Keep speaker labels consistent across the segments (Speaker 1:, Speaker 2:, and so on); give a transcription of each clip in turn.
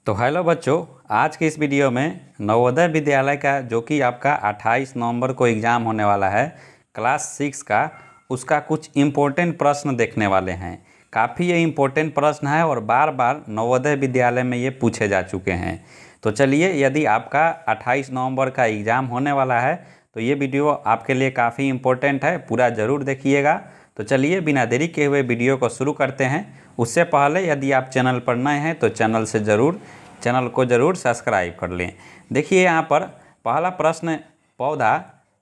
Speaker 1: तो हेलो बच्चों, आज के इस वीडियो में नवोदय विद्यालय का जो कि आपका 28 नवंबर को एग्ज़ाम होने वाला है क्लास 6 का, उसका कुछ इम्पोर्टेंट प्रश्न देखने वाले हैं। काफ़ी ये इम्पोर्टेंट प्रश्न है और बार बार नवोदय विद्यालय में ये पूछे जा चुके हैं। तो चलिए, यदि आपका 28 नवंबर का एग्ज़ाम होने वाला है तो ये वीडियो आपके लिए काफ़ी इम्पोर्टेंट है, पूरा ज़रूर देखिएगा। तो चलिए बिना देरी के हुए वीडियो को शुरू करते हैं। उससे पहले यदि आप चैनल पर नए हैं तो चैनल को ज़रूर सब्सक्राइब कर लें। देखिए यहाँ पर पहला प्रश्न, पौधा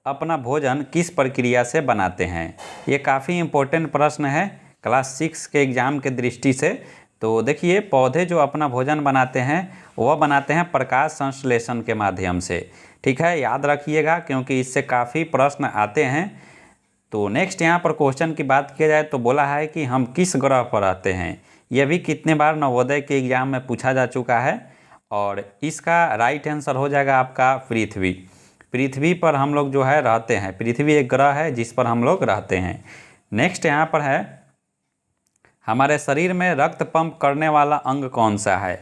Speaker 1: अपना भोजन किस प्रक्रिया से बनाते हैं। ये काफ़ी इम्पोर्टेंट प्रश्न है क्लास 6 के एग्ज़ाम के दृष्टि से। तो देखिए, पौधे जो अपना भोजन बनाते हैं वह बनाते हैं प्रकाश संश्लेषण के माध्यम से। ठीक है, याद रखिएगा क्योंकि इससे काफ़ी प्रश्न आते हैं। तो नेक्स्ट यहाँ पर क्वेश्चन की बात किया जाए तो बोला है कि हम किस ग्रह पर रहते हैं। यह भी कितने बार नवोदय के एग्ज़ाम में पूछा जा चुका है और इसका राइट आंसर हो जाएगा आपका पृथ्वी। पृथ्वी पर हम लोग जो है रहते हैं। पृथ्वी एक ग्रह है जिस पर हम लोग रहते हैं। नेक्स्ट यहाँ पर है, हमारे शरीर में रक्त पंप करने वाला अंग कौन सा है।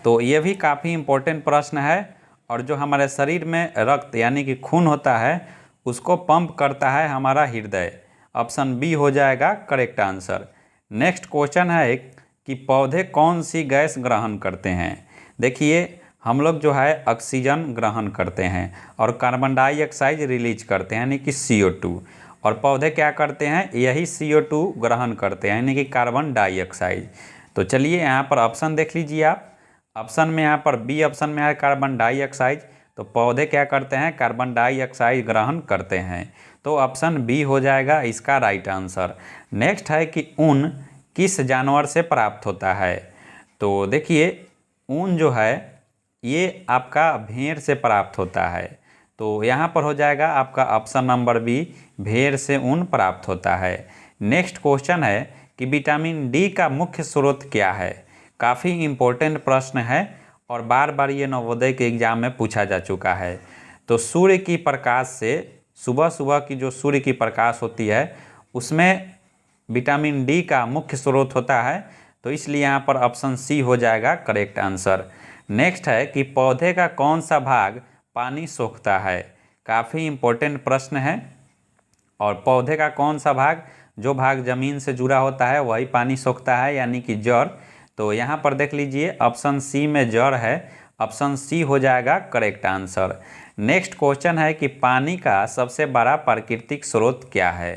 Speaker 1: तो ये भी काफ़ी इम्पोर्टेंट प्रश्न है। और जो हमारे शरीर में रक्त यानी कि खून होता है उसको पंप करता है हमारा हृदय। ऑप्शन बी हो जाएगा करेक्ट आंसर। नेक्स्ट क्वेश्चन है कि पौधे कौन सी गैस ग्रहण करते हैं। देखिए, हम लोग जो है ऑक्सीजन ग्रहण करते हैं और कार्बन डाइऑक्साइड रिलीज करते हैं यानी कि CO2। और पौधे क्या करते हैं, यही CO2 ग्रहण करते हैं यानी कि कार्बन डाइऑक्साइड। तो चलिए यहाँ पर ऑप्शन देख लीजिए आप। ऑप्शन में यहाँ पर बी ऑप्शन में है कार्बन डाइऑक्साइड। तो पौधे क्या करते हैं, कार्बन डाइऑक्साइड ग्रहण करते हैं। तो ऑप्शन बी हो जाएगा इसका राइट आंसर। नेक्स्ट है कि ऊन किस जानवर से प्राप्त होता है। तो देखिए, ऊन जो है ये आपका भेड़ से प्राप्त होता है। तो यहाँ पर हो जाएगा आपका ऑप्शन नंबर बी, भेड़ से ऊन प्राप्त होता है। नेक्स्ट क्वेश्चन है कि विटामिन डी का मुख्य स्रोत क्या है। काफ़ी इम्पोर्टेंट प्रश्न है और बार बार ये नवोदय के एग्ज़ाम में पूछा जा चुका है। तो सूर्य की प्रकाश से, सुबह सुबह की जो सूर्य की प्रकाश होती है उसमें विटामिन डी का मुख्य स्रोत होता है। तो इसलिए यहाँ पर ऑप्शन सी हो जाएगा करेक्ट आंसर। नेक्स्ट है कि पौधे का कौन सा भाग पानी सोखता है। काफ़ी इम्पोर्टेंट प्रश्न है। और पौधे का कौन सा भाग, जो भाग ज़मीन से जुड़ा होता है वही पानी सोखता है यानी कि जड़। तो यहाँ पर देख लीजिए ऑप्शन सी में जड़ है। ऑप्शन सी हो जाएगा करेक्ट आंसर। नेक्स्ट क्वेश्चन है कि पानी का सबसे बड़ा प्राकृतिक स्रोत क्या है।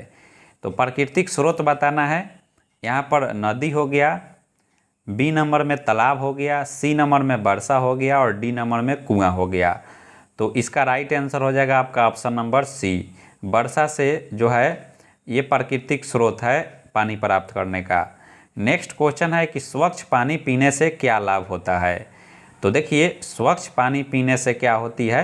Speaker 1: तो प्राकृतिक स्रोत बताना है। यहाँ पर नदी हो गया, बी नंबर में तालाब हो गया, सी नंबर में वर्षा हो गया और डी नंबर में कुआं हो गया। तो इसका राइट आंसर हो जाएगा आपका ऑप्शन नंबर सी। वर्षा से जो है ये प्राकृतिक स्रोत है पानी प्राप्त करने का। नेक्स्ट क्वेश्चन है कि स्वच्छ पानी पीने से क्या लाभ होता है। तो देखिए, स्वच्छ पानी पीने से क्या होती है,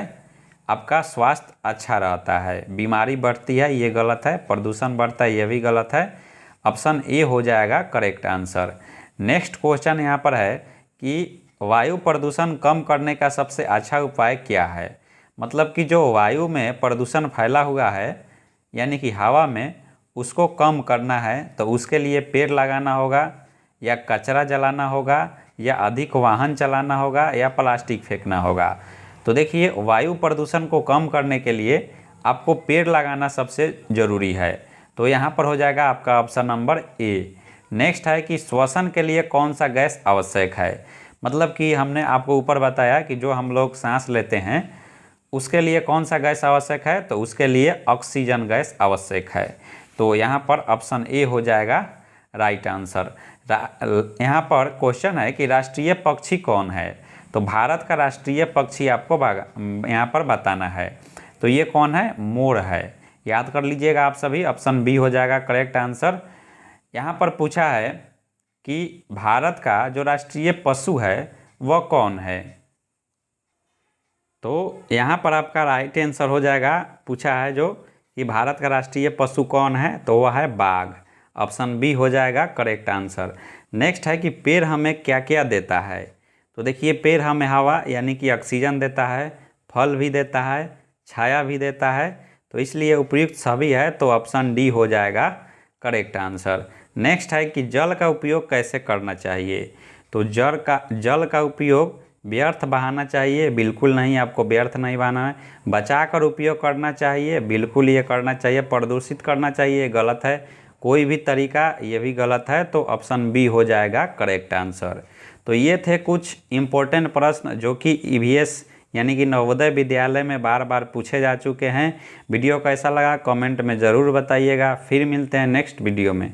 Speaker 1: आपका स्वास्थ्य अच्छा रहता है, बीमारी बढ़ती है ये गलत है, प्रदूषण बढ़ता है ये भी गलत है। ऑप्शन ए हो जाएगा करेक्ट आंसर। नेक्स्ट क्वेश्चन यहाँ पर है कि वायु प्रदूषण कम करने का सबसे अच्छा उपाय क्या है। मतलब कि जो वायु में प्रदूषण फैला हुआ है यानी कि हवा में, उसको कम करना है तो उसके लिए पेड़ लगाना होगा या कचरा जलाना होगा या अधिक वाहन चलाना होगा या प्लास्टिक फेंकना होगा। तो देखिए, वायु प्रदूषण को कम करने के लिए आपको पेड़ लगाना सबसे ज़रूरी है। तो यहाँ पर हो जाएगा आपका ऑप्शन नंबर ए। नेक्स्ट है कि श्वसन के लिए कौन सा गैस आवश्यक है। मतलब कि हमने आपको ऊपर बताया कि जो हम लोग सांस लेते हैं उसके लिए कौन सा गैस आवश्यक है, तो उसके लिए ऑक्सीजन गैस आवश्यक है। तो यहाँ पर ऑप्शन ए हो जाएगा राइट आंसर। यहाँ पर क्वेश्चन है कि राष्ट्रीय पक्षी कौन है। तो भारत का राष्ट्रीय पक्षी आपको यहाँ पर बताना है। तो ये कौन है, मोर है। याद कर लीजिएगा आप सभी, ऑप्शन बी हो जाएगा करेक्ट आंसर। यहाँ पर पूछा है कि भारत का जो राष्ट्रीय पशु है वह कौन है। तो यहाँ पर आपका राइट आंसर हो जाएगा, पूछा है जो कि भारत का राष्ट्रीय पशु कौन है, तो वह है बाघ। ऑप्शन बी हो जाएगा करेक्ट आंसर। नेक्स्ट है कि पेड़ हमें क्या क्या देता है। तो देखिए, पेड़ हमें हवा यानी कि ऑक्सीजन देता है, फल भी देता है, छाया भी देता है। तो इसलिए उपयुक्त सभी है, तो ऑप्शन डी हो जाएगा करेक्ट आंसर। नेक्स्ट है कि जल का उपयोग कैसे करना चाहिए। तो जल का उपयोग व्यर्थ बहाना चाहिए? बिल्कुल नहीं, आपको व्यर्थ नहीं बहाना है। बचा कर उपयोग करना चाहिए? बिल्कुल ये करना चाहिए। प्रदूषित करना चाहिए? गलत है। कोई भी तरीका, ये भी गलत है। तो ऑप्शन बी हो जाएगा करेक्ट आंसर। तो ये थे कुछ इम्पोर्टेंट प्रश्न जो कि ईवीएस यानी कि नवोदय विद्यालय में बार बार पूछे जा चुके हैं। वीडियो कैसा लगा कमेंट में ज़रूर बताइएगा। फिर मिलते हैं नेक्स्ट वीडियो में।